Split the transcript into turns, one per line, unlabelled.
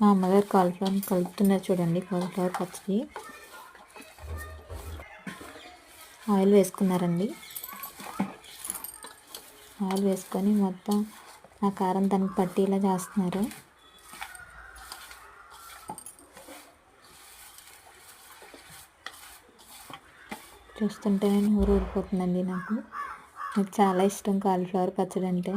మా అమ్మగారు కాలీఫ్లవర్ కలుపుతున్నారు చూడండి. కాలీఫ్లవర్ పచ్చడి ఆయిల్ వేసుకున్నారండి. ఆయిల్ వేసుకొని మొత్తం ఆ కారం దానికి పట్టేలా చేస్తున్నారు. చూస్తుంటేనే నోరు ఊరిపోతుందండి. నాకు చాలా ఇష్టం కాలీఫ్లవర్ పచ్చడి అంటే.